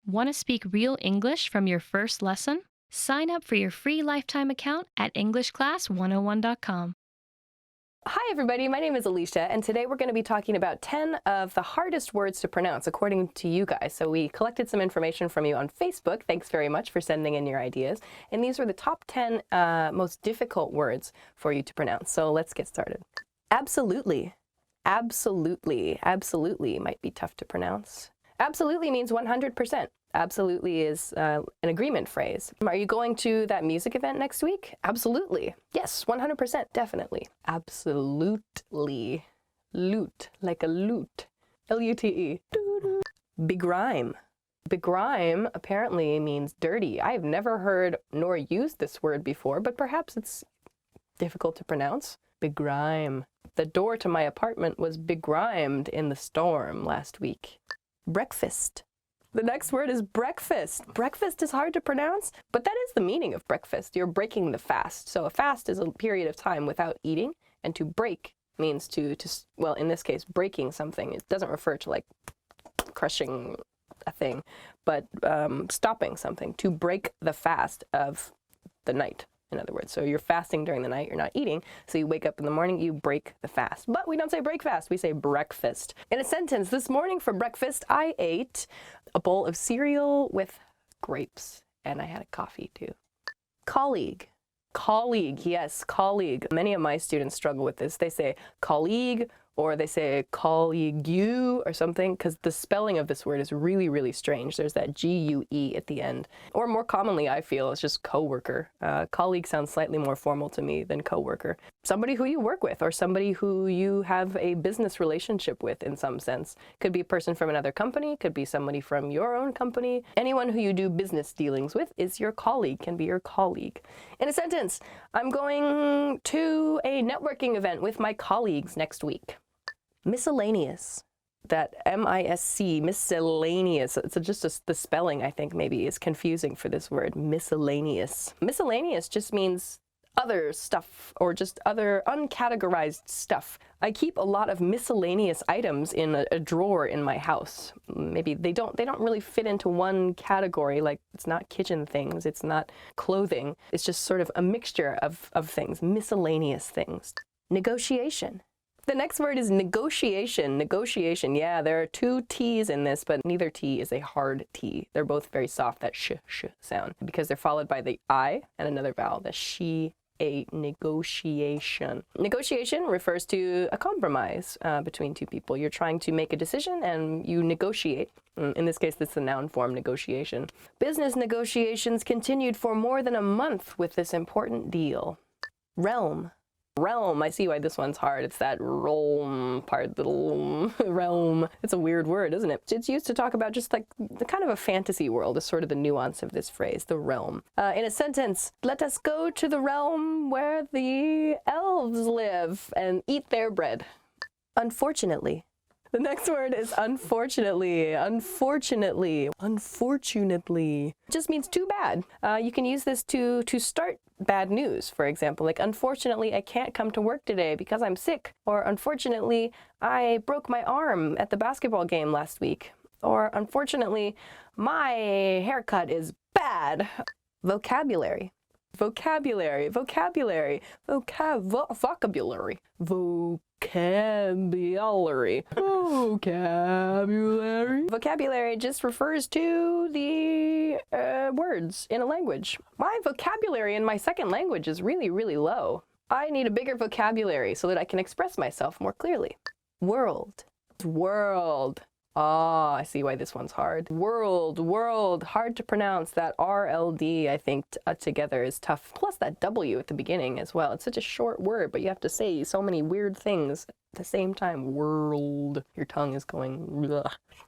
Want to speak real English from your first lesson? Sign up for your free lifetime account at EnglishClass101.com. Hi everybody, my name is Alicia, and today we're going to be talking about 10 of the hardest words to pronounce according to you guys. So we collected some information from you on Facebook. Thanks very much for sending in your ideas. And these were the top 10 most difficult words for you to pronounce. So let's get started. Absolutely. Absolutely. Absolutely might be tough to pronounce. Absolutely means 100%. Absolutely is an agreement phrase. Are you going to that music event next week? Absolutely. Yes, 100%, definitely. Absolutely. Lute, like a lute. L-U-T-E. Begrime. Begrime apparently means dirty. I have never heard nor used this word before, but perhaps it's difficult to pronounce. Begrime. The door to my apartment was begrimed in the storm last week. Breakfast. The next word is breakfast. Breakfast is hard to pronounce, but that is the meaning of breakfast. You're breaking the fast. So a fast is a period of time without eating, and to break means well, in this case, breaking something. It doesn't refer to like crushing a thing, but stopping something. To break the fast of the night, in other words. So you're fasting during the night, you're not eating, so you wake up in the morning, you break the fast. But we don't say break fast, we say breakfast. In a sentence, this morning for breakfast, I ate a bowl of cereal with grapes, and I had a coffee too. Colleague. Colleague, yes, colleague. Many of my students struggle with this. They say colleague, or they say colleague or something, because the spelling of this word is really, really strange. There's that G-U-E at the end. Or more commonly, I feel, it's just coworker. Colleague sounds slightly more formal to me than coworker. Somebody who you work with, or somebody who you have a business relationship with in some sense. Could be a person from another company, could be somebody from your own company. Anyone who you do business dealings with is your colleague, can be your colleague. In a sentence, I'm going to a networking event with my colleagues next week. Miscellaneous. That M-I-S-C, miscellaneous. It's just the spelling, I think, maybe is confusing for this word, miscellaneous. Miscellaneous just means other stuff, or just other uncategorized stuff. I keep a lot of miscellaneous items in a drawer in my house. Maybe they don't really fit into one category, like it's not kitchen things, it's not clothing. It's just sort of a mixture of things, miscellaneous things. Negotiation. The next word is negotiation. Negotiation, yeah, there are two T's in this, but neither T is a hard T. They're both very soft, that sh sound, because they're followed by the I and another vowel, the she, a negotiation. Negotiation refers to a compromise between two people. You're trying to make a decision and you negotiate. In this case, that's the noun form, negotiation. Business negotiations continued for more than a month with this important deal. Realm. Realm, I see why this one's hard. It's that realm part, the realm. It's a weird word, isn't it? It's used to talk about just like the kind of a fantasy world is sort of the nuance of this phrase, the realm. In a sentence, let us go to the realm where the elves live and eat their bread. Unfortunately. The next word is unfortunately. Unfortunately. Unfortunately. It just means too bad. You can use this to start bad news, for example, like unfortunately I can't come to work today because I'm sick, or unfortunately I broke my arm at the basketball game last week, or unfortunately my haircut is bad. Vocabulary. Vocabulary. Vocabulary. Vocabulary. Vocabulary. Vocabulary. Vocabulary just refers to the words in a language. My vocabulary in my second language is really, really low. I need a bigger vocabulary so that I can express myself more clearly. World. World. Ah, I see why this one's hard. World, world, hard to pronounce. That R-L-D, I think, together is tough. Plus that W at the beginning as well. It's such a short word, but you have to say so many weird things at the same time. World. Your tongue is going blah,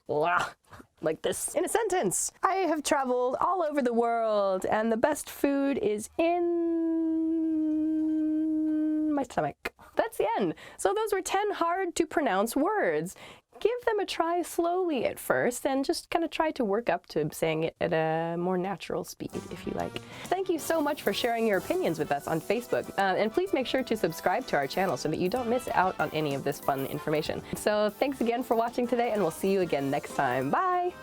blah, like this. In a sentence, I have traveled all over the world, and the best food is in my stomach. That's the end. So those were 10 hard to pronounce words. Give them a try slowly at first and just kind of try to work up to saying it at a more natural speed, if you like. Thank you so much for sharing your opinions with us on Facebook. And please make sure to subscribe to our channel so that you don't miss out on any of this fun information. So thanks again for watching today, and we'll see you again next time. Bye!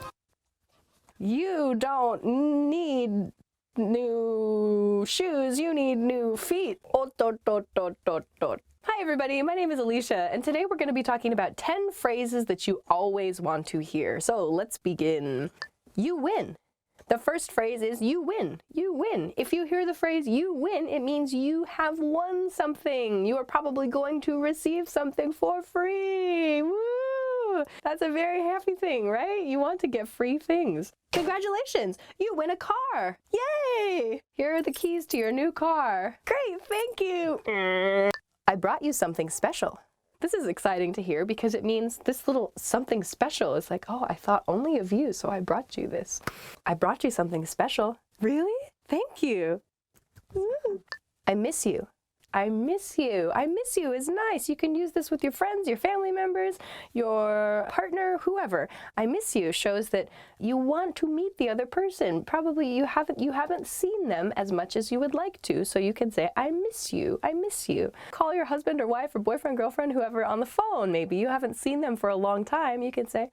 You don't need new shoes, you need new feet. Hi everybody, my name is Alicia, and today we're going to be talking about 10 phrases that you always want to hear. So let's begin. You win. The first phrase is you win. You win. If you hear the phrase you win, it means you have won something. You are probably going to receive something for free. Woo! That's a very happy thing, right? You want to get free things. Congratulations! You win a car! Yay! Here are the keys to your new car. Great, thank you! I brought you something special. This is exciting to hear because it means this little something special is like, oh, I thought only of you, so I brought you this. I brought you something special. Really? Thank you. I miss you. I miss you. I miss you is nice. You can use this with your friends, your family members, your partner, whoever. I miss you shows that you want to meet the other person. Probably you haven't seen them as much as you would like to, so you can say, I miss you. I miss you. Call your husband or wife or boyfriend, girlfriend, whoever on the phone. Maybe you haven't seen them for a long time. You can say,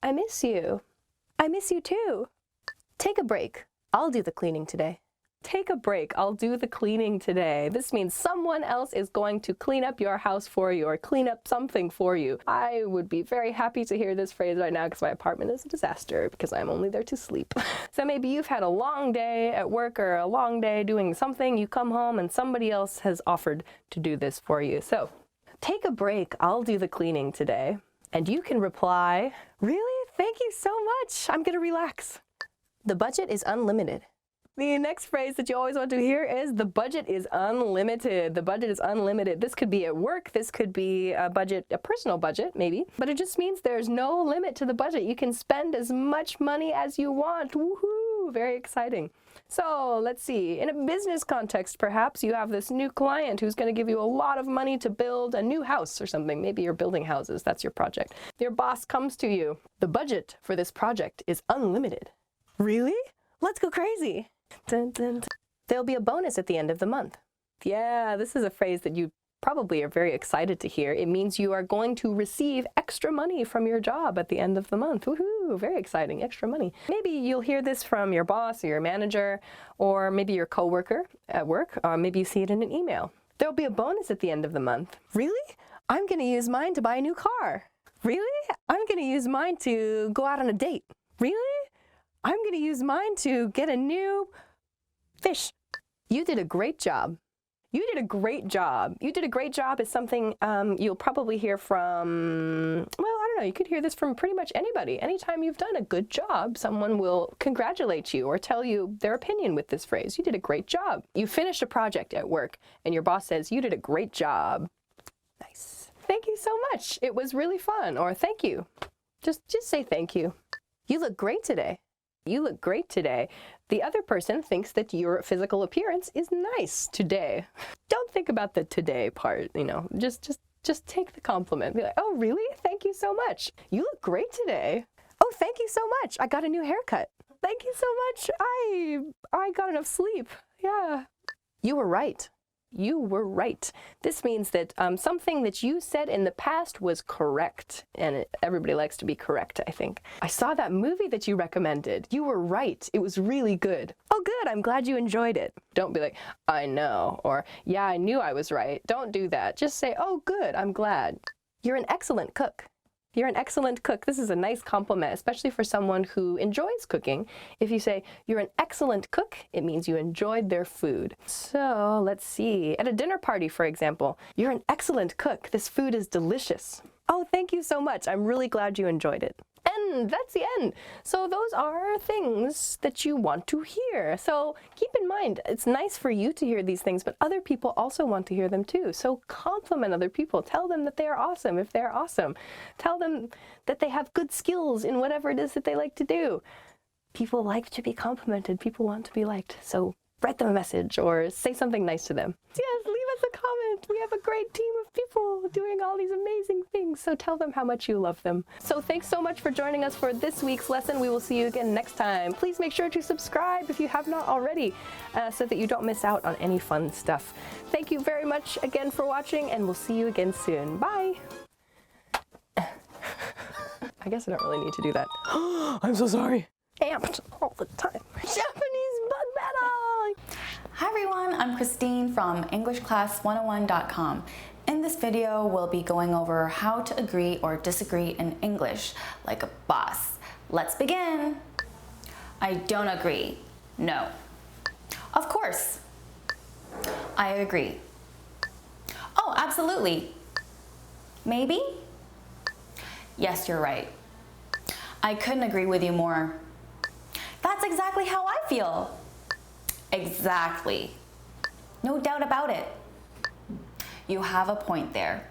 I miss you. I miss you too. Take a break. I'll do the cleaning today. Take a break. I'll do the cleaning today. This means someone else is going to clean up your house for you or clean up something for you. I would be very happy to hear this phrase right now because my apartment is a disaster because I'm only there to sleep. So maybe you've had a long day at work or a long day doing something. You come home and somebody else has offered to do this for you. So take a break. I'll do the cleaning today. And you can reply, really? Thank you so much. I'm going to relax. The budget is unlimited. The next phrase that you always want to hear is the budget is unlimited. The budget is unlimited. This could be at work. This could be a budget, a personal budget maybe, but it just means there's no limit to the budget. You can spend as much money as you want. Woohoo! Very exciting. So let's see. In a business context, perhaps you have this new client who's going to give you a lot of money to build a new house or something. Maybe you're building houses. That's your project. Your boss comes to you. The budget for this project is unlimited. Really? Let's go crazy. Dun, dun, dun. There'll be a bonus at the end of the month. Yeah, this is a phrase that you probably are very excited to hear. It means you are going to receive extra money from your job at the end of the month. Woohoo, very exciting, extra money. Maybe you'll hear this from your boss or your manager, or maybe your coworker at work, or maybe you see it in an email. There'll be a bonus at the end of the month. Really? I'm going to use mine to buy a new car. Really? I'm going to use mine to go out on a date. Really? I'm going to use mine to get a new fish. You did a great job. You did a great job. You did a great job is something you'll probably hear from, well, I don't know, you could hear this from pretty much anybody. Anytime you've done a good job, someone will congratulate you or tell you their opinion with this phrase. You did a great job. You finished a project at work and your boss says, you did a great job. Nice. Thank you so much. It was really fun. Or thank you. Just say thank you. You look great today. You look great today. The other person thinks that your physical appearance is nice today. Don't think about the today part, you know, just take the compliment. Be like, oh, really? Thank you so much. You look great today. Oh, thank you so much. I got a new haircut. Thank you so much. I got enough sleep. Yeah. You were right. You were right. This means that something that you said in the past was correct, and everybody likes to be correct, I think. I saw that movie that you recommended. You were right. It was really good. Oh, good. I'm glad you enjoyed it. Don't be like, I know, or yeah, I knew I was right. Don't do that. Just say, oh, good. I'm glad. You're an excellent cook. You're an excellent cook. This is a nice compliment, especially for someone who enjoys cooking. If you say, you're an excellent cook, it means you enjoyed their food. So let's see. At a dinner party, for example, you're an excellent cook. This food is delicious. Oh, thank you so much. I'm really glad you enjoyed it. And that's the end. So those are things that you want to hear. So keep in mind, it's nice for you to hear these things, but other people also want to hear them too. So compliment other people. Tell them that they are awesome if they're awesome. Tell them that they have good skills in whatever it is that they like to do. People like to be complimented. People want to be liked. So write them a message or say something nice to them. Yes, leave us a comment. We have a great team of people doing all these amazing things. So tell them how much you love them. So thanks so much for joining us for this week's lesson. We will see you again next time. Please make sure to subscribe if you have not already so that you don't miss out on any fun stuff. Thank you very much again for watching, and we'll see you again soon. Bye. I guess I don't really need to do that. I'm so sorry. amped all the time. Japanese bug battle! Hi everyone, I'm Christine from EnglishClass101.com. In this video, we'll be going over how to agree or disagree in English like a boss. Let's begin. I don't agree. No. Of course. I agree. Oh, absolutely. Maybe? Yes, you're right. I couldn't agree with you more. That's exactly how I feel. Exactly. No doubt about it. You have a point there.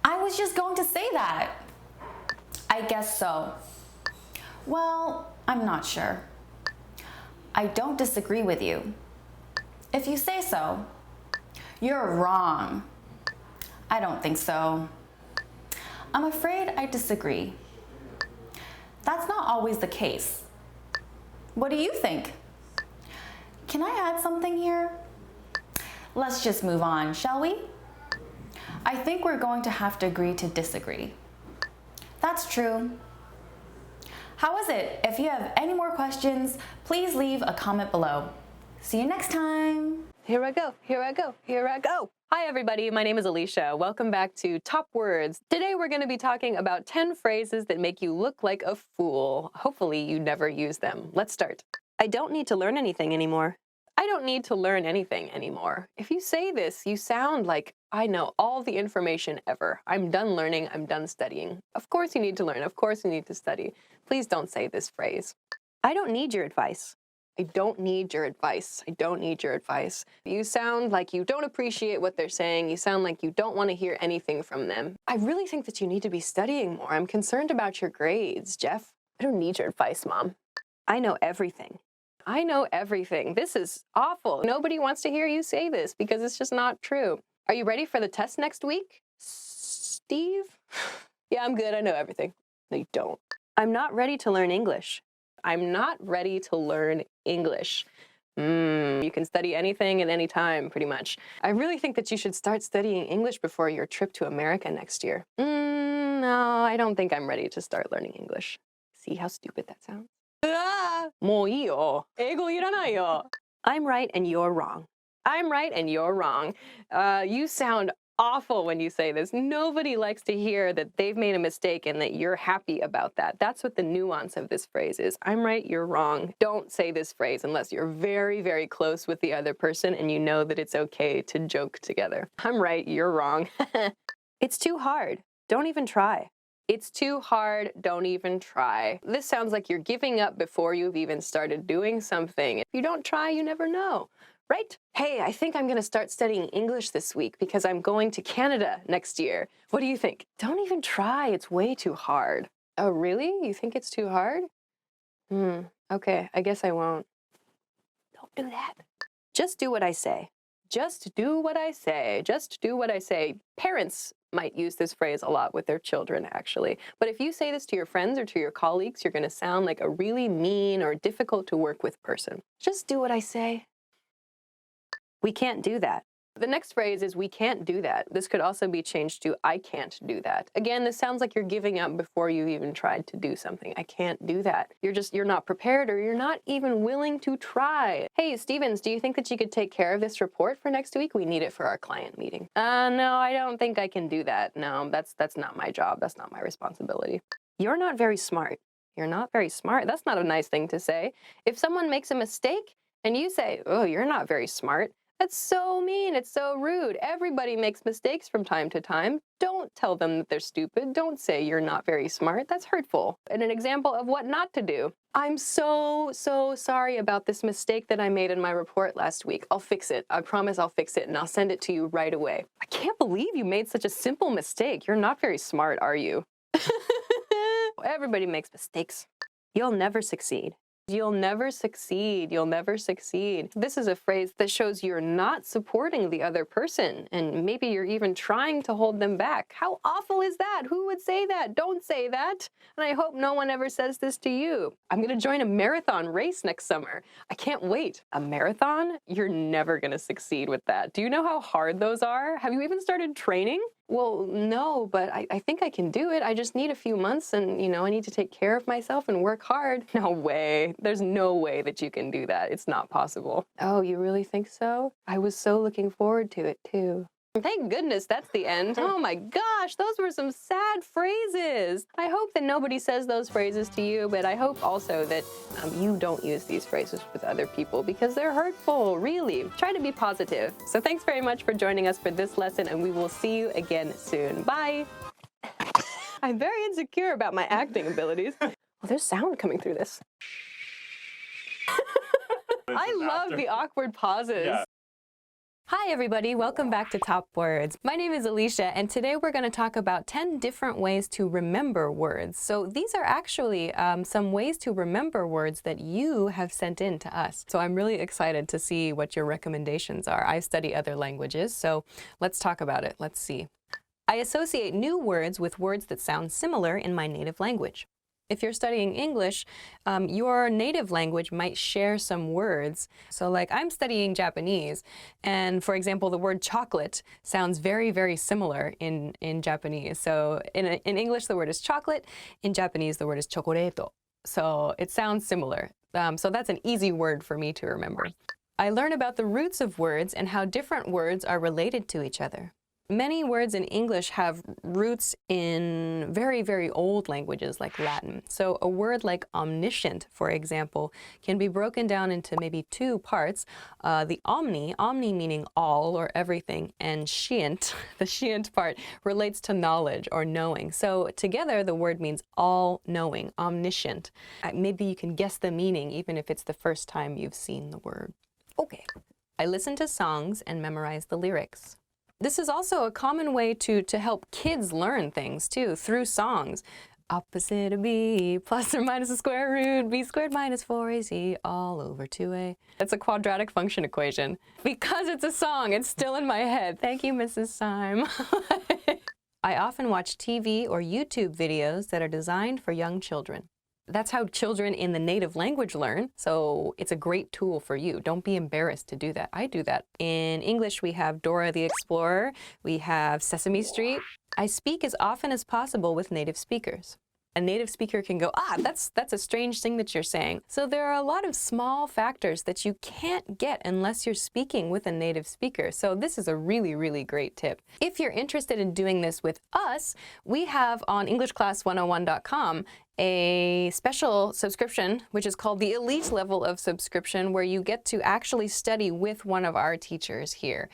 I was just going to say that. I guess so. Well, I'm not sure. I don't disagree with you. If you say so, you're wrong. I don't think so. I'm afraid I disagree. That's not always the case. What do you think? Can I add something here? Let's just move on, shall we? I think we're going to have to agree to disagree. That's true. How is it? If you have any more questions, please leave a comment below. See you next time. Here I go, here I go, here I go. Hi everybody, my name is Alicia. Welcome back to Top Words. Today we're going to be talking about 10 phrases that make you look like a fool. Hopefully you never use them. Let's start. I don't need to learn anything anymore. I don't need to learn anything anymore. If you say this, you sound like I know all the information ever. I'm done learning, I'm done studying. Of course you need to learn, of course you need to study. Please don't say this phrase. I don't need your advice. I don't need your advice. I don't need your advice. You sound like you don't appreciate what they're saying. You sound like you don't want to hear anything from them. I really think that you need to be studying more. I'm concerned about your grades, Jeff. I don't need your advice, Mom. I know everything. I know everything. This is awful. Nobody wants to hear you say this because it's just not true. Are you ready for the test next week, Steve? Yeah, I'm good. I know everything. No, you don't. I'm not ready to learn English. I'm not ready to learn English. You can study anything at any time, pretty much. I really think that you should start studying English before your trip to America next year. No, I don't think I'm ready to start learning English. See how stupid that sounds?もういいよ. 英語いらないよ. I'm right and you're wrong. I'm right and you're wrong. You sound awful when you say this. Nobody likes to hear that they've made a mistake and that you're happy about that. That's what the nuance of this phrase is. I'm right, you're wrong. Don't say this phrase unless you're very, very close with the other person and you know that it's okay to joke together. I'm right, you're wrong. It's too hard. Don't even try. It's too hard, don't even try. This sounds like you're giving up before you've even started doing something. If you don't try, you never know. Right? Hey, I think I'm going to start studying English this week because I'm going to Canada next year. What do you think? Don't even try. It's way too hard. Oh, really? You think it's too hard? Okay, I guess I won't. Don't do that. Just do what I say. Just do what I say. Just do what I say. Parents might use this phrase a lot with their children, actually. But if you say this to your friends or to your colleagues, you're going to sound like a really mean or difficult to work with person. Just do what I say. We can't do that. The next phrase is we can't do that. This could also be changed to I can't do that. Again, this sounds like you're giving up before you've even tried to do something. I can't do that. You're not prepared or you're not even willing to try. Hey, Stevens, do you think that you could take care of this report for next week? We need it for our client meeting. No, I don't think I can do that. No, that's not my job. That's not my responsibility. You're not very smart. You're not very smart. That's not a nice thing to say. If someone makes a mistake and you say, oh, you're not very smart, that's so mean. It's so rude. Everybody makes mistakes from time to time. Don't tell them that they're stupid. Don't say you're not very smart. That's hurtful. And an example of what not to do. I'm so sorry about this mistake that I made in my report last week. I'll fix it. I promise I'll fix it and I'll send it to you right away. I can't believe you made such a simple mistake. You're not very smart, are you? Everybody makes mistakes. You'll never succeed. You'll never succeed. You'll never succeed. This is a phrase that shows you're not supporting the other person, and maybe you're even trying to hold them back. How awful is that? Who would say that? Don't say that. And I hope no one ever says this to you. I'm going to join a marathon race next summer. I can't wait. A marathon? You're never going to succeed with that. Do you know how hard those are? Have you even started training? Well, no, but I think I can do it. I just need a few months and, I need to take care of myself and work hard. No way. There's no way that you can do that. It's not possible. Oh, you really think so? I was so looking forward to it, too. Thank goodness that's the end. Oh my gosh, those were some sad phrases. I hope that nobody says those phrases to you, but I hope also that you don't use these phrases with other people because they're hurtful, really. Try to be positive. So thanks very much for joining us for this lesson, and we will see you again soon. Bye. I'm very insecure about my acting abilities. Well, there's sound coming through this. I love the awkward pauses. Yeah. Hi everybody, welcome back to Top Words. My name is Alicia, and today we're going to talk about 10 different ways to remember words. So these are actually some ways to remember words that you have sent in to us. So I'm really excited to see what your recommendations are. I study other languages, so let's talk about it. Let's see. I associate new words with words that sound similar in my native language. If you're studying English, your native language might share some words. So like I'm studying Japanese, and for example, the word chocolate sounds very, very similar in Japanese. So in English, the word is chocolate. In Japanese, the word is chocoreto. So it sounds similar. So that's an easy word for me to remember. I learn about the roots of words and how different words are related to each other. Many words in English have roots in very, very old languages like Latin. So a word like omniscient, for example, can be broken down into maybe two parts. The omni meaning all or everything, and scient, the scient part, relates to knowledge or knowing. So together the word means all-knowing, omniscient. Maybe you can guess the meaning even if it's the first time you've seen the word. Okay. I listen to songs and memorize the lyrics. This is also a common way to help kids learn things, too, through songs. Opposite of b plus or minus the square root, b squared minus 4ac all over 2a. It's a quadratic function equation. Because it's a song, it's still in my head. Thank you, Mrs. Syme. I often watch TV or YouTube videos that are designed for young children. That's how children in the native language learn, so it's a great tool for you. Don't be embarrassed to do that. I do that. In English, we have Dora the Explorer, we have Sesame Street. I speak as often as possible with native speakers. A native speaker can go, that's a strange thing that you're saying. So there are a lot of small factors that you can't get unless you're speaking with a native speaker. So this is a really, really great tip. If you're interested in doing this with us, we have on EnglishClass101.com a special subscription, which is called the elite level of subscription, where you get to actually study with one of our teachers here.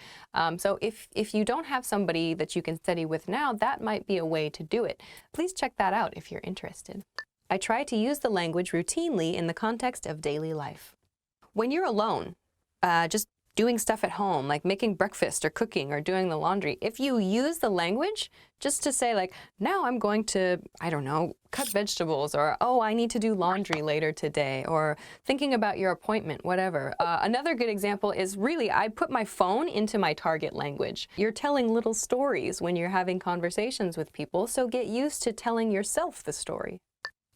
So if you don't have somebody that you can study with now, that might be a way to do it. Please check that out if you're interested. I try to use the language routinely in the context of daily life. When you're alone, just doing stuff at home, like making breakfast or cooking or doing the laundry, if you use the language just to say like, now I'm going to, I don't know, cut vegetables, or, oh, I need to do laundry later today, or thinking about your appointment, whatever. Another good example is really, I put my phone into my target language. You're telling little stories when you're having conversations with people, so get used to telling yourself the story.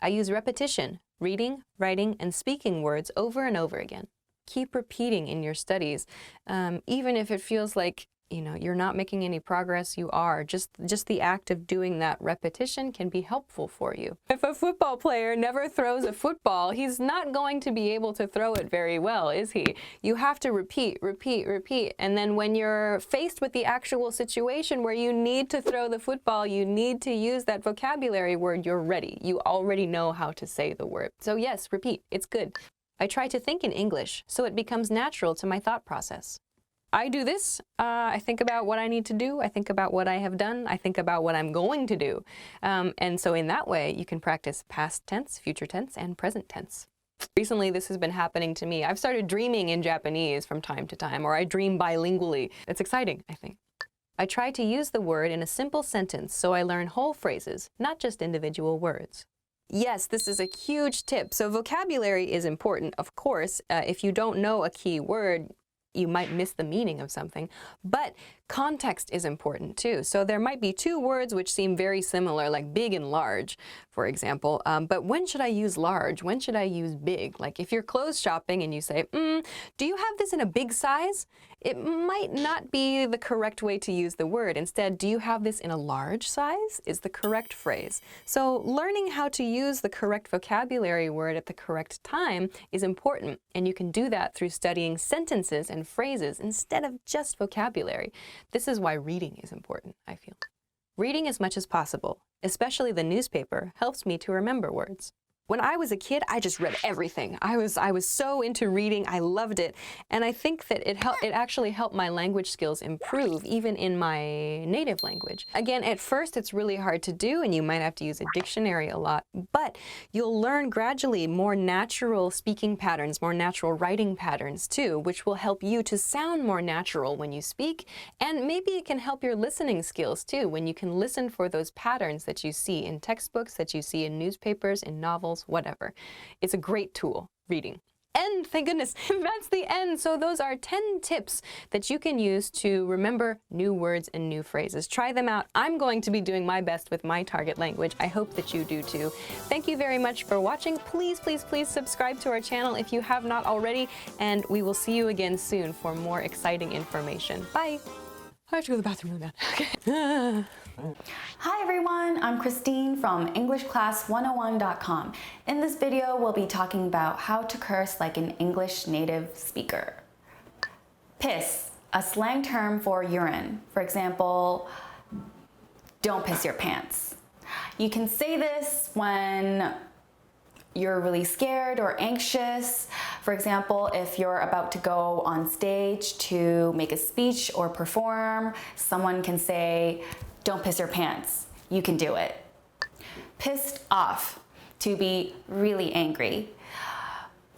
I use repetition, reading, writing, and speaking words over and over again. Keep repeating in your studies, even if it feels like, you're not making any progress, you are. Just the act of doing that repetition can be helpful for you. If a football player never throws a football, he's not going to be able to throw it very well, is he? You have to repeat, repeat, repeat. And then when you're faced with the actual situation where you need to throw the football, you need to use that vocabulary word, you're ready. You already know how to say the word. So yes, repeat. It's good. I try to think in English, so it becomes natural to my thought process. I do this. I think about what I need to do. I think about what I have done. I think about what I'm going to do. And so in that way, you can practice past tense, future tense, and present tense. Recently, this has been happening to me. I've started dreaming in Japanese from time to time, or I dream bilingually. It's exciting, I think. I try to use the word in a simple sentence, so I learn whole phrases, not just individual words. Yes, this is a huge tip. So vocabulary is important, of course. If you don't know a key word, you might miss the meaning of something. But Context is important too. So there might be two words which seem very similar, like big and large, for example. But when should I use large? When should I use big? Like if you're clothes shopping and you say, do you have this in a big size? It might not be the correct way to use the word. Instead, do you have this in a large size is the correct phrase. So learning how to use the correct vocabulary word at the correct time is important. And you can do that through studying sentences and phrases instead of just vocabulary. This is why reading is important, I feel. Reading as much as possible, especially the newspaper, helps me to remember words. When I was a kid, I just read everything. I was so into reading. I loved it. And I think that it actually helped my language skills improve, even in my native language. Again, at first, it's really hard to do, and you might have to use a dictionary a lot. But you'll learn gradually more natural speaking patterns, more natural writing patterns too, which will help you to sound more natural when you speak. And maybe it can help your listening skills too, when you can listen for those patterns that you see in textbooks, that you see in newspapers, in novels, whatever. It's a great tool, reading. And thank goodness, that's the end. So those are 10 tips that you can use to remember new words and new phrases. Try them out. I'm going to be doing my best with my target language. I hope that you do too. Thank you very much for watching. Please, please, please subscribe to our channel if you have not already, and we will see you again soon for more exciting information. Bye. I have to go to the bathroom really bad. Okay. Hi everyone, I'm Christine from EnglishClass101.com. In this video, we'll be talking about how to curse like an English native speaker. Piss, a slang term for urine. For example, don't piss your pants. You can say this when you're really scared or anxious. For example, if you're about to go on stage to make a speech or perform, someone can say, don't piss your pants. You can do it. Pissed off, to be really angry.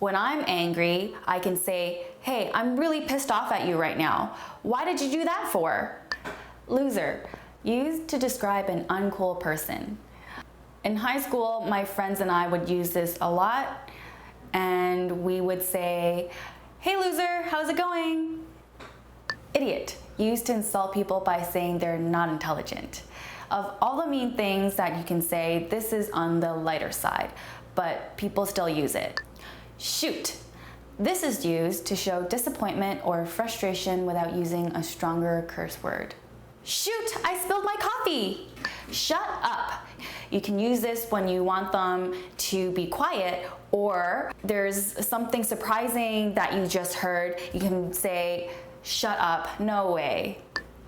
When I'm angry, I can say, hey, I'm really pissed off at you right now. Why did you do that for? Loser, used to describe an uncool person. In high school, my friends and I would use this a lot, and we would say, hey loser, how's it going? Idiot, used to insult people by saying they're not intelligent. Of all the mean things that you can say, this is on the lighter side, but people still use it. Shoot, this is used to show disappointment or frustration without using a stronger curse word. Shoot, I spilled my coffee. Shut up. You can use this when you want them to be quiet, or there's something surprising that you just heard. You can say, shut up, no way.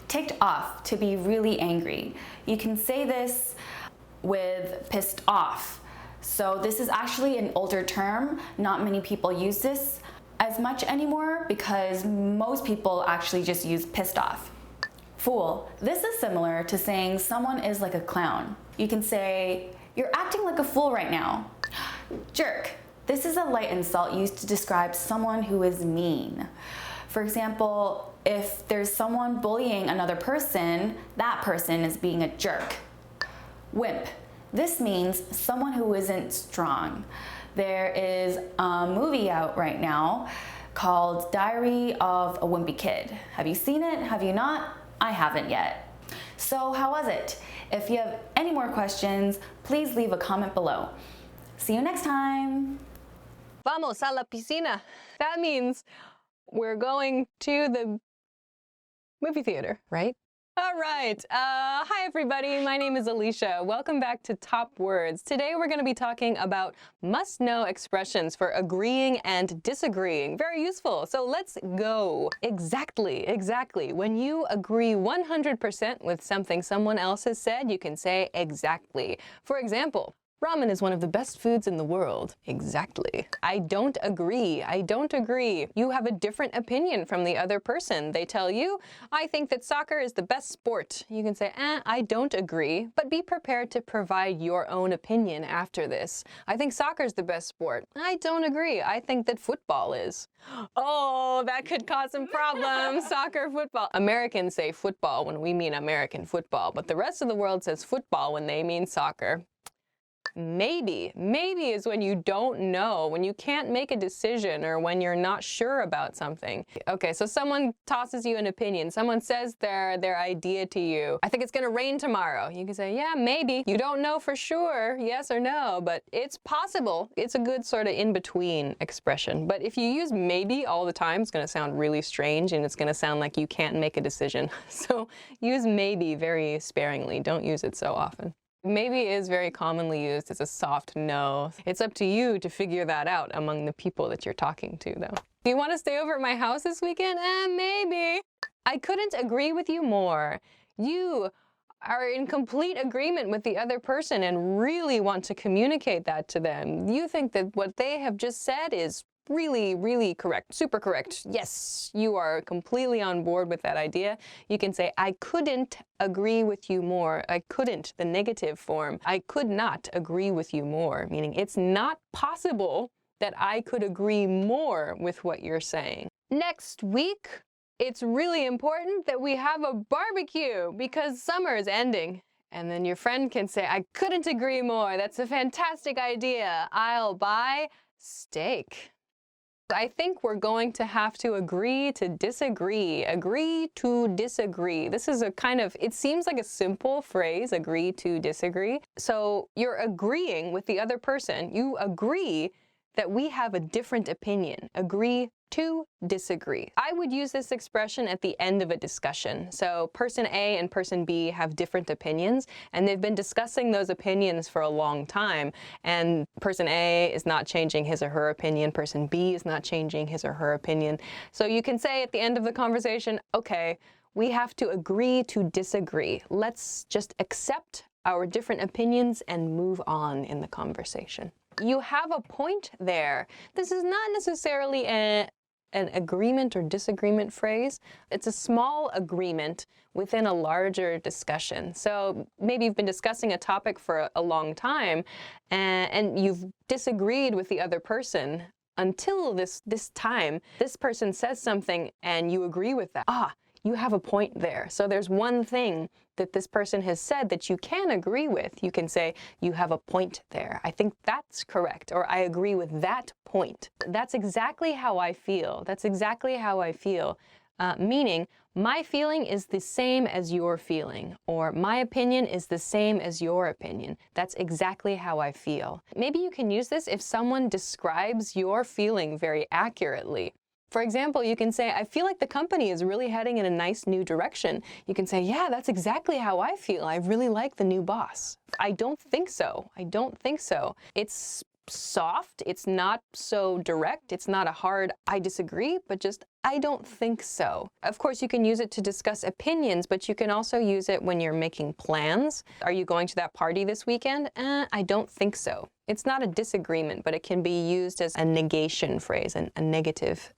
Ticked off, to be really angry. You can say this with pissed off. So this is actually an older term. Not many people use this as much anymore because most people actually just use pissed off. Fool. This is similar to saying someone is like a clown. You can say, you're acting like a fool right now. Jerk. This is a light insult used to describe someone who is mean. For example, if there's someone bullying another person, that person is being a jerk. Wimp. This means someone who isn't strong. There is a movie out right now called Diary of a Wimpy Kid. Have you seen it? Have you not? I haven't yet. So how was it? If you have any more questions, please leave a comment below. See you next time. Vamos a la piscina. That means we're going to the movie theater, right? All right. Hi, everybody. My name is Alicia. Welcome back to Top Words. Today, we're going to be talking about must-know expressions for agreeing and disagreeing. Very useful. So let's go. Exactly. When you agree 100% with something someone else has said, you can say exactly. For example, ramen is one of the best foods in the world. Exactly. I don't agree. I don't agree. You have a different opinion from the other person. They tell you, I think that soccer is the best sport. You can say, I don't agree, but be prepared to provide your own opinion after this. I think soccer is the best sport. I don't agree. I think that football is. Oh, that could cause some problems. Soccer, football. Americans say football when we mean American football, but the rest of the world says football when they mean soccer. Maybe. Maybe is when you don't know, when you can't make a decision or when you're not sure about something. Okay, so someone tosses you an opinion. Someone says their idea to you. I think it's gonna rain tomorrow. You can say, yeah, maybe. You don't know for sure, yes or no, but it's possible. It's a good sort of in-between expression. But if you use maybe all the time, it's gonna sound really strange and it's gonna sound like you can't make a decision. So use maybe very sparingly. Don't use it so often. Maybe is very commonly used as a soft no. It's up to you to figure that out among the people that you're talking to, though. Do you want to stay over at my house this weekend? Maybe. I couldn't agree with you more. You are in complete agreement with the other person and really want to communicate that to them. You think that what they have just said is really, really correct, super correct. Yes, you are completely on board with that idea. You can say, I couldn't agree with you more. I couldn't, the negative form. I could not agree with you more, meaning it's not possible that I could agree more with what you're saying. Next week, it's really important that we have a barbecue because summer is ending. And then your friend can say, I couldn't agree more. That's a fantastic idea. I'll buy steak. I think we're going to have to agree to disagree. Agree to disagree. This is a kind of, it seems like a simple phrase, agree to disagree. So you're agreeing with the other person. You agree that we have a different opinion. Agree to disagree. I would use this expression at the end of a discussion. So person A and person B have different opinions, and they've been discussing those opinions for a long time, and person A is not changing his or her opinion, person B is not changing his or her opinion. So you can say at the end of the conversation, okay, we have to agree to disagree. Let's just accept our different opinions and move on in the conversation. You have a point there. This is not necessarily an agreement or disagreement phrase. It's a small agreement within a larger discussion. So maybe you've been discussing a topic for a long time and you've disagreed with the other person until this time. This person says something and you agree with that. You have a point there. So there's one thing that this person has said that you can agree with. You can say, you have a point there. I think that's correct, or I agree with that point. That's exactly how I feel. That's exactly how I feel. Meaning, my feeling is the same as your feeling, or my opinion is the same as your opinion. That's exactly how I feel. Maybe you can use this if someone describes your feeling very accurately. For example, you can say, I feel like the company is really heading in a nice new direction. You can say, yeah, that's exactly how I feel. I really like the new boss. I don't think so. I don't think so. It's soft. It's not so direct. It's not a hard, I disagree, but just, I don't think so. Of course, you can use it to discuss opinions, but you can also use it when you're making plans. Are you going to that party this weekend? I don't think so. It's not a disagreement, but it can be used as a negation phrase, a negative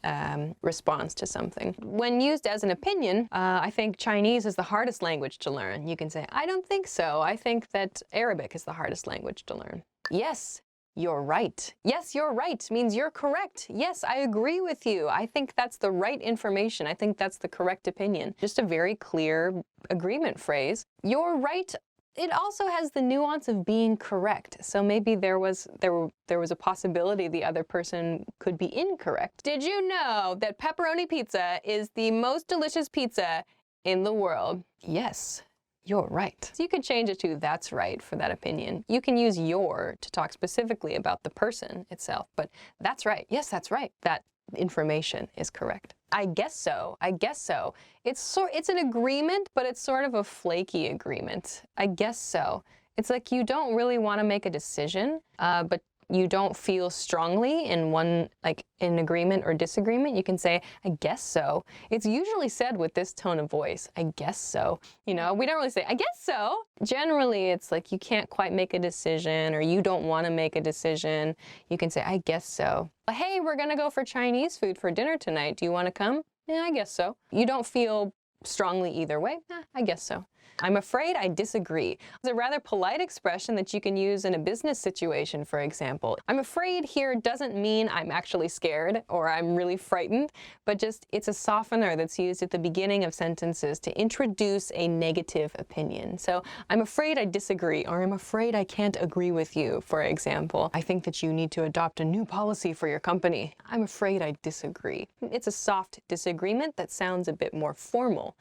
response to something. When used as an opinion, I think Chinese is the hardest language to learn. You can say, I don't think so. I think that Arabic is the hardest language to learn. Yes, you're right. Yes, you're right means you're correct. Yes, I agree with you. I think that's the right information. I think that's the correct opinion. Just a very clear agreement phrase. You're right. It also has the nuance of being correct. So maybe there was a possibility the other person could be incorrect. Did you know that pepperoni pizza is the most delicious pizza in the world? Yes. You're right. So you could change it to that's right for that opinion. You can use your to talk specifically about the person itself, but that's right. Yes, that's right. That information is correct. I guess so. I guess so. It's an agreement, but it's sort of a flaky agreement. I guess so. It's like you don't really want to make a decision, but you don't feel strongly in one, like in agreement or disagreement. You can say, I guess so. It's usually said with this tone of voice, I guess so. You know, we don't really say, I guess so. Generally, it's like you can't quite make a decision or you don't want to make a decision. You can say, I guess so. Hey, we're going to go for Chinese food for dinner tonight. Do you want to come? Yeah, I guess so. You don't feel strongly either way. I guess so. I'm afraid I disagree. It's a rather polite expression that you can use in a business situation, for example. I'm afraid here doesn't mean I'm actually scared or I'm really frightened, but just it's a softener that's used at the beginning of sentences to introduce a negative opinion. So I'm afraid I disagree, or I'm afraid I can't agree with you, for example. I think that you need to adopt a new policy for your company. I'm afraid I disagree. It's a soft disagreement that sounds a bit more formal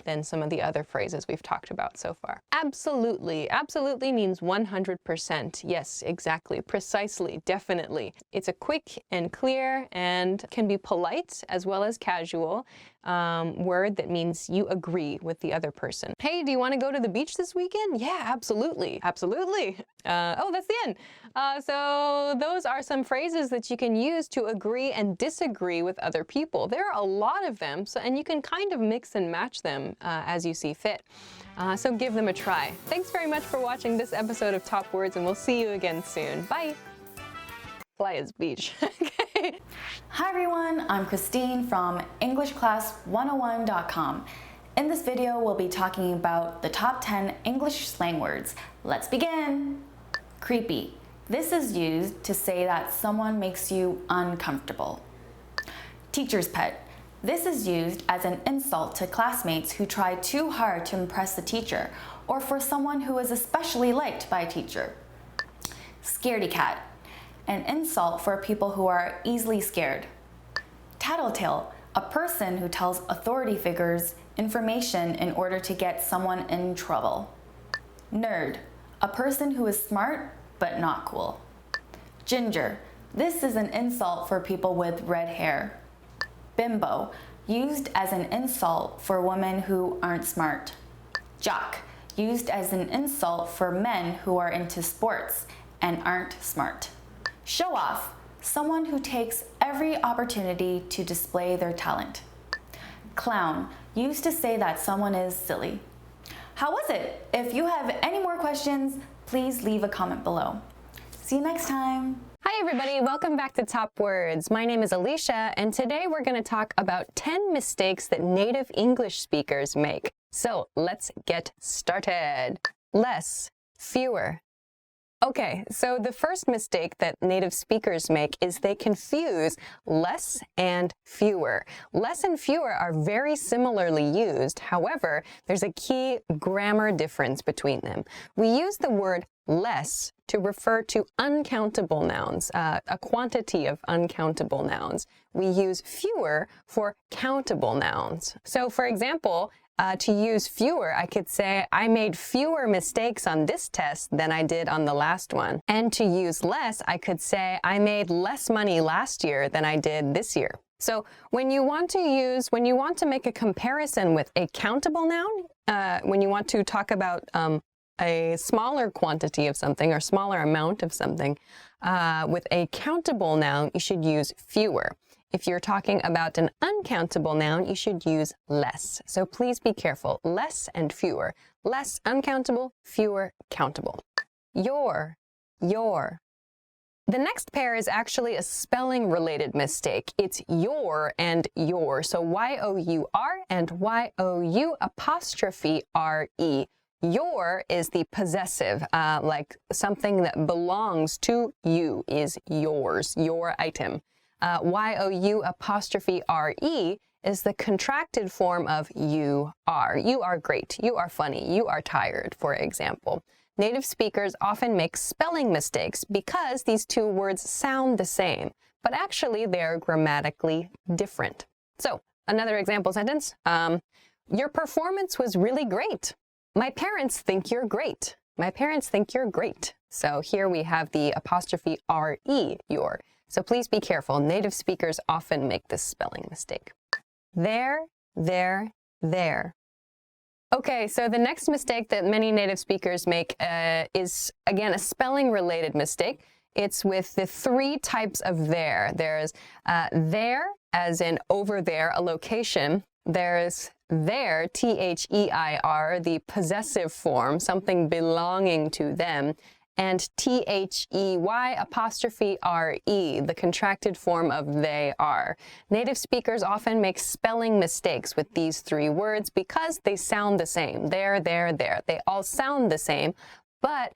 than some of the other phrases we've talked about so far. Absolutely. Absolutely means 100%. Yes, exactly, precisely, definitely. It's a quick and clear and can be polite as well as casual word that means you agree with the other person. Hey, do you want to go to the beach this weekend? Yeah, absolutely. Absolutely. Oh, that's the end. So those are some phrases that you can use to agree and disagree with other people. There are a lot of them, and you can kind of mix and match them as you see fit. So give them a try. Thanks very much for watching this episode of Top Words, and we'll see you again soon. Bye. Playa's Beach. Okay. Hi everyone, I'm Christine from EnglishClass101.com. In this video, we'll be talking about the top 10 English slang words. Let's begin. Creepy. This is used to say that someone makes you uncomfortable. Teacher's pet. This is used as an insult to classmates who try too hard to impress the teacher, or for someone who is especially liked by a teacher. Scaredy cat. An insult for people who are easily scared. Tattletale. A person who tells authority figures information in order to get someone in trouble. Nerd. A person who is smart but not cool. Ginger. This is an insult for people with red hair. Bimbo. Used as an insult for women who aren't smart. Jock. Used as an insult for men who are into sports and aren't smart. Show off. Someone who takes every opportunity to display their talent. Clown. Used to say that someone is silly. How was it? If you have any more questions, please leave a comment below. See you next time. Hi everybody, welcome back to Top Words. My name is Alicia, and today we're going to talk about 10 mistakes that native English speakers make. So let's get started. Less, fewer. Okay, so the first mistake that native speakers make is they confuse less and fewer. Less and fewer are very similarly used. However, there's a key grammar difference between them. We use the word less to refer to uncountable nouns, a quantity of uncountable nouns. We use fewer for countable nouns. So for example, to use fewer, I could say, I made fewer mistakes on this test than I did on the last one. And to use less, I could say, I made less money last year than I did this year. So when you want to make a comparison with a countable noun, when you want to talk about a smaller quantity of something or smaller amount of something, with a countable noun, you should use fewer. If you're talking about an uncountable noun, you should use less. So please be careful. Less and fewer. Less uncountable, fewer countable. Your. The next pair is actually a spelling-related mistake. It's your and your. So Y-O-U-R and Y-O-U''R-E. Your is the possessive, like something that belongs to you is yours, your item. Y-O-U''R-E is the contracted form of you are. You are great. You are funny. You are tired, for example. Native speakers often make spelling mistakes because these two words sound the same, but actually they're grammatically different. So, another example sentence. Your performance was really great. My parents think you're great. My parents think you're great. So here we have the apostrophe R-E, your. So please be careful. Native speakers often make this spelling mistake. There. Okay, so the next mistake that many native speakers make is, again, a spelling-related mistake. It's with the three types of there. There's there, as in over there, a location. There's their, T-H-E-I-R, the possessive form, something belonging to them. and T-H-E-Y apostrophe R-E, the contracted form of they are. Native speakers often make spelling mistakes with these three words because they sound the same. There, there, there. They all sound the same, but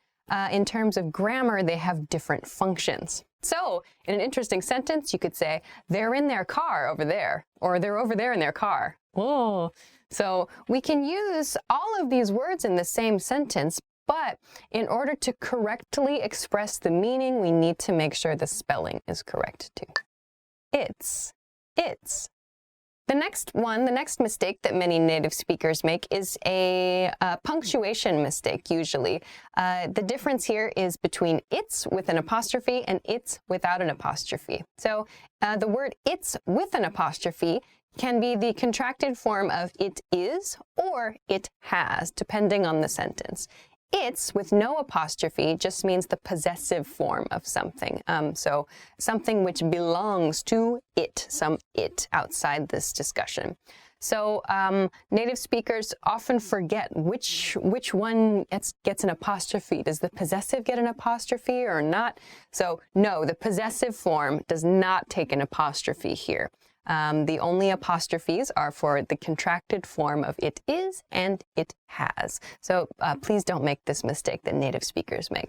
in terms of grammar, they have different functions. So, in an interesting sentence, you could say, they're in their car over there, or they're over there in their car. Oh, so we can use all of these words in the same sentence, but in order to correctly express the meaning, we need to make sure the spelling is correct too. It's. The next mistake that many native speakers make is a punctuation mistake, usually. The difference here is between it's with an apostrophe and it's without an apostrophe. So the word it's with an apostrophe can be the contracted form of it is or it has, depending on the sentence. It's with no apostrophe just means the possessive form of something. So something which belongs to it, some it outside this discussion. So native speakers often forget which one gets an apostrophe. Does the possessive get an apostrophe or not? So no, the possessive form does not take an apostrophe here. The only apostrophes are for the contracted form of it is and it has. So please don't make this mistake that native speakers make.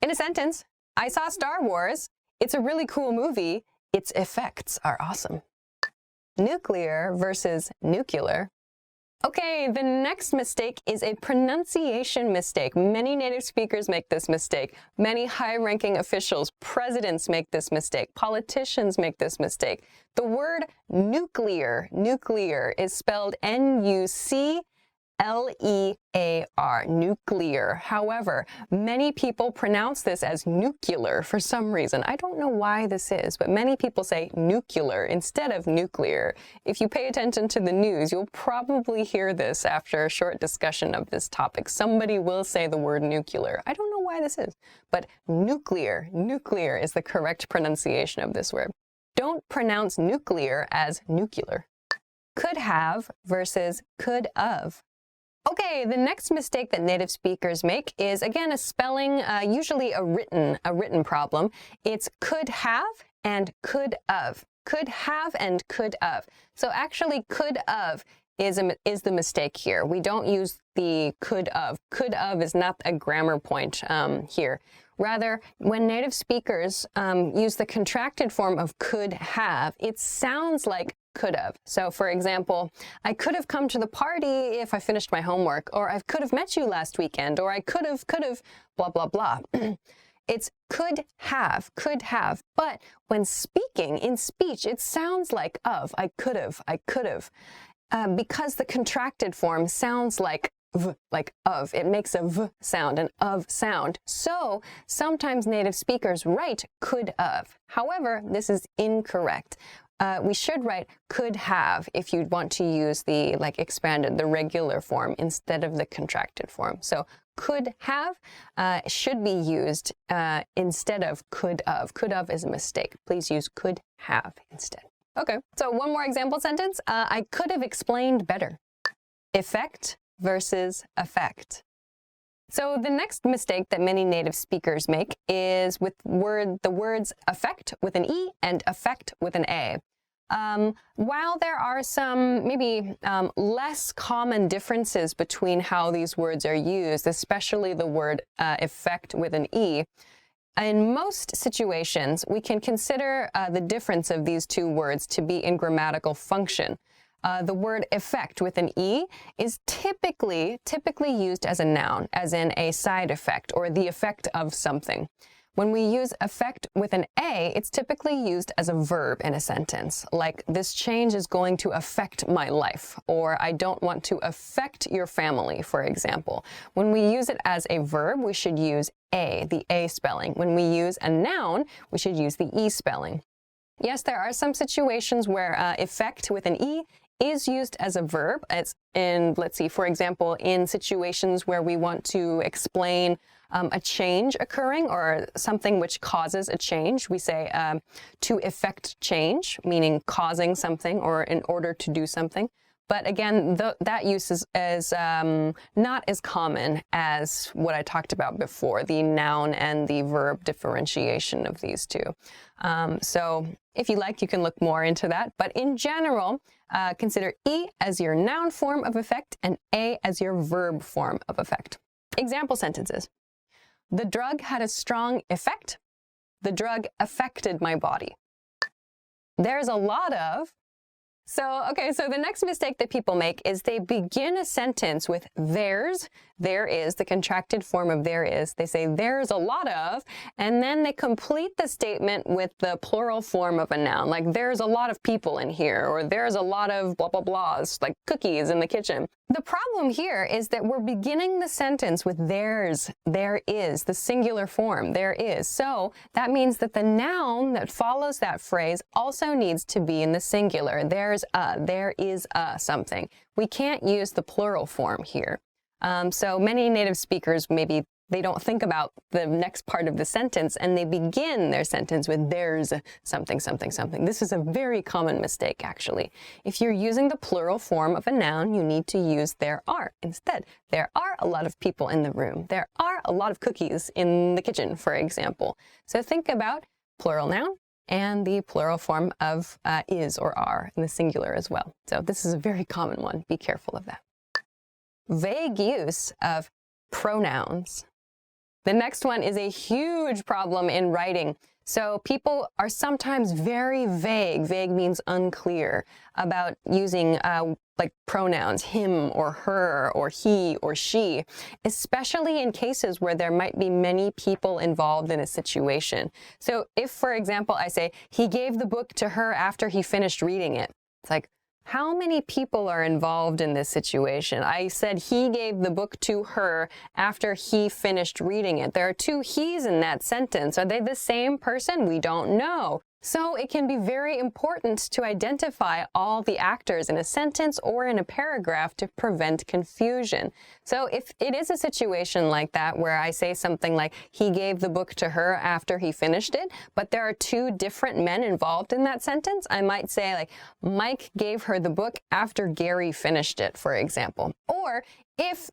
In a sentence, I saw Star Wars. It's a really cool movie. Its effects are awesome. Nuclear versus nuclear. Okay, the next mistake is a pronunciation mistake. Many native speakers make this mistake. Many high-ranking officials, presidents make this mistake. Politicians make this mistake. The word nuclear is spelled N-U-C-L-E-A-R, nuclear. However, many people pronounce this as nuclear for some reason. I don't know why this is, but many people say nuclear instead of nuclear. If you pay attention to the news, you'll probably hear this after a short discussion of this topic. Somebody will say the word nuclear. I don't know why this is, but nuclear is the correct pronunciation of this word. Don't pronounce nuclear as nuclear. Could have versus could of. Okay, the next mistake that native speakers make is, again, a spelling, usually a written problem. It's could have and could of. Could have and could of. So actually, could of is the mistake here. We don't use the could of. Could of is not a grammar point here. Rather, when native speakers use the contracted form of could have, it sounds like could have. So for example, I could have come to the party if I finished my homework, or I could have met you last weekend, or I could have, blah, blah, blah. It's could have, but when speaking in speech, it sounds like of, I could have, because the contracted form sounds like v, like of. It makes a v sound, an of sound. So sometimes native speakers write could of. However, this is incorrect. We should write could have if you want to use the expanded, the regular form instead of the contracted form. So could have should be used instead of could of. Could of is a mistake. Please use could have instead. Okay, so one more example sentence. I could have explained better. Effect versus effect. So the next mistake that many native speakers make is with the words effect with an E and effect with an A. While there are some maybe less common differences between how these words are used, especially the word effect with an E, in most situations, we can consider the difference of these two words to be in grammatical function. The word effect with an E is typically used as a noun, as in a side effect or the effect of something. When we use effect with an A, it's typically used as a verb in a sentence, like this change is going to affect my life, or I don't want to affect your family, for example. When we use it as a verb, we should use A, the A spelling. When we use a noun, we should use the E spelling. Yes, there are some situations where effect with an E is used as a verb. It's in, let's see, for example, in situations where we want to explain a change occurring or something which causes a change. We say to effect change, meaning causing something or in order to do something. But again, that use is not as common as what I talked about before, the noun and the verb differentiation of these two. So if you like, you can look more into that. But in general, consider E as your noun form of effect and A as your verb form of effect. Example sentences. The drug had a strong effect. The drug affected my body. There's a lot of. So the next mistake that people make is they begin a sentence with there's, there is, the contracted form of there is. They say there's a lot of, and then they complete the statement with the plural form of a noun, like there's a lot of people in here, or there's a lot of blah, blah, blahs, like cookies in the kitchen. The problem here is that we're beginning the sentence with there's, there is, the singular form, there is. So that means that the noun that follows that phrase also needs to be in the singular. There is a something. We can't use the plural form here. So many native speakers, maybe they don't think about the next part of the sentence, and they begin their sentence with there's something, something, something. This is a very common mistake, actually. If you're using the plural form of a noun, you need to use there are instead. There are a lot of people in the room. There are a lot of cookies in the kitchen, for example. So think about plural noun and the plural form of is or are in the singular as well. So this is a very common one. Be careful of that. Vague use of pronouns. The next one is a huge problem in writing. So people are sometimes very vague. Vague means unclear about using like pronouns, him or her or he or she, especially in cases where there might be many people involved in a situation. So if, for example, I say, he gave the book to her after he finished reading it, it's like, how many people are involved in this situation? I said he gave the book to her after he finished reading it. There are two he's in that sentence. Are they the same person? We don't know. So it can be very important to identify all the actors in a sentence or in a paragraph to prevent confusion. So if it is a situation like that where I say something like, he gave the book to her after he finished it, but there are two different men involved in that sentence, I might say like, Mike gave her the book after Gary finished it, for example. Or if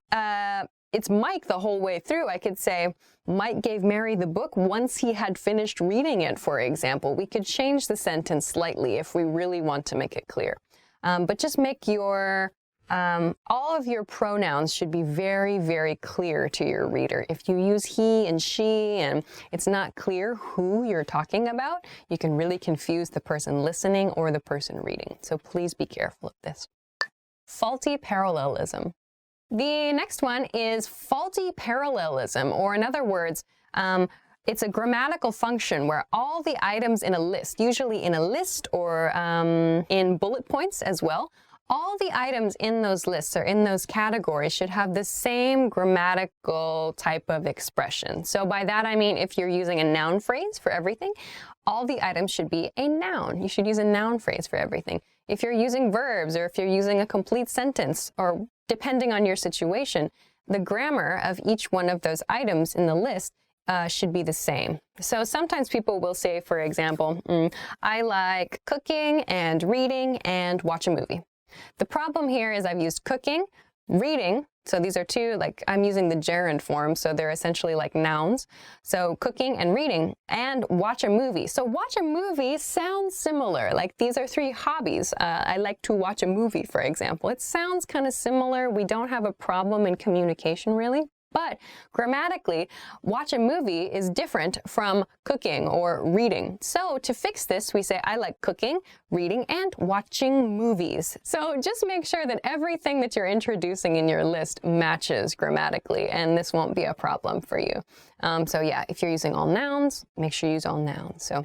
it's Mike the whole way through, I could say, Mike gave Mary the book once he had finished reading it, for example. We could change the sentence slightly if we really want to make it clear. But just make your, all of your pronouns should be very, very clear to your reader. If you use he and she and it's not clear who you're talking about, you can really confuse the person listening or the person reading. So please be careful of this. Faulty parallelism. The next one is faulty parallelism, or in other words, it's a grammatical function where all the items in a list, usually in a list or in bullet points as well, all the items in those lists or in those categories should have the same grammatical type of expression. So by that I mean if you're using a noun phrase for everything, all the items should be a noun. You should use a noun phrase for everything. If you're using verbs or if you're using a complete sentence, or depending on your situation, the grammar of each one of those items in the list should be the same. So sometimes people will say, for example, I like cooking and reading and watch a movie. The problem here is I've used cooking, reading, so these are two, like I'm using the gerund form, so they're essentially like nouns. So cooking and reading, and watch a movie. So watch a movie sounds similar, like these are three hobbies. I like to watch a movie, for example. It sounds kind of similar. We don't have a problem in communication, really. But grammatically, watch a movie is different from cooking or reading. So to fix this, we say, I like cooking, reading, and watching movies. So just make sure that everything that you're introducing in your list matches grammatically, and this won't be a problem for you. So yeah, if you're using all nouns, make sure you use all nouns. So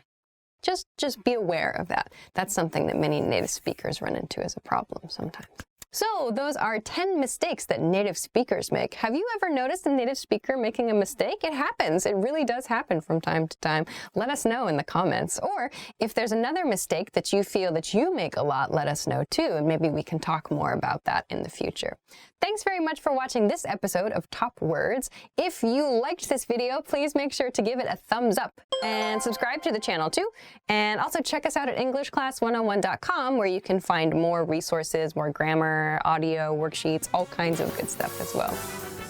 just be aware of that. That's something that many native speakers run into as a problem sometimes. So those are 10 mistakes that native speakers make. Have you ever noticed a native speaker making a mistake? It happens. It really does happen from time to time. Let us know in the comments. Or if there's another mistake that you feel that you make a lot, let us know too, and maybe we can talk more about that in the future. Thanks very much for watching this episode of Top Words. If you liked this video, please make sure to give it a thumbs up and subscribe to the channel too. And also check us out at EnglishClass101.com, where you can find more resources, more grammar, audio, worksheets, all kinds of good stuff as well.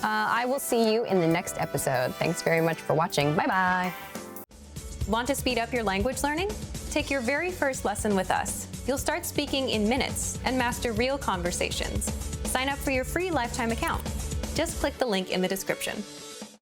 I will see you in the next episode. Thanks very much for watching. Bye-bye. Want to speed up your language learning? Take your very first lesson with us. You'll start speaking in minutes and master real conversations. Sign up for your free lifetime account. Just click the link in the description.